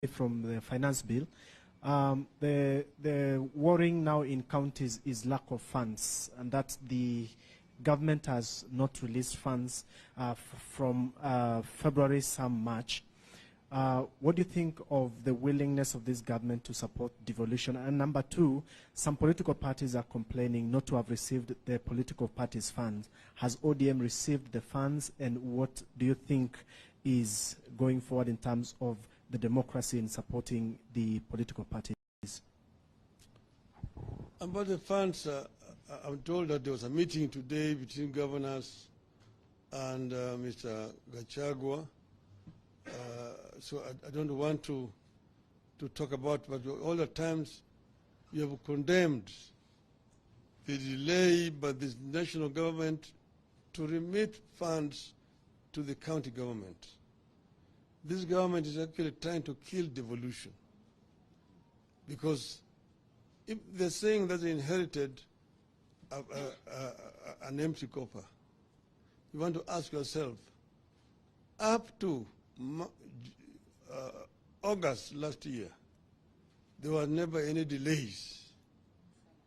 from the finance bill. The worrying now in counties is lack of funds, and that the government has not released funds from February, some March. What do you think of the willingness of this government to support devolution? And number two, some political parties are complaining not to have received the political parties' funds. Has ODM received the funds, and what do you think is going forward in terms of the democracy in supporting the political parties? About the funds, I'm told that there was a meeting today between governors and Mr. Gachagua. So I don't want to talk about, but all the times you have condemned the delay by the national government to remit funds to the county government. This government is actually trying to kill devolution, because if they're saying that they inherited an empty copper, you want to ask yourself, up to August last year, there were never any delays.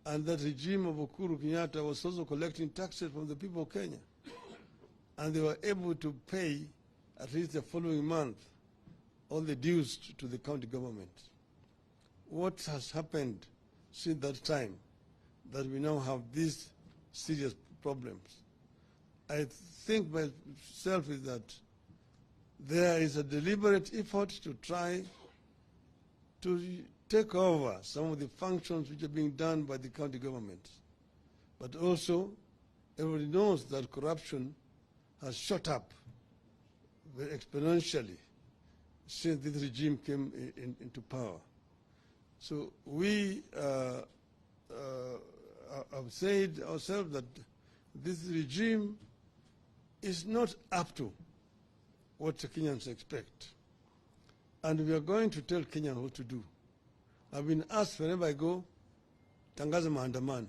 And that regime of Uhuru Kenyatta was also collecting taxes from the people of Kenya. And they were able to pay, at least the following month, all the dues to the county government. What has happened since that time that we now have these serious problems? I think myself is that there is a deliberate effort to try to take over some of the functions which are being done by the county government. But also, everybody knows that corruption has shot up very exponentially since this regime came into power. So we have said ourselves that this regime is not up to what the Kenyans expect. And we are going to tell Kenyans what to do. I've been asked whenever I go, tangaza maandamano.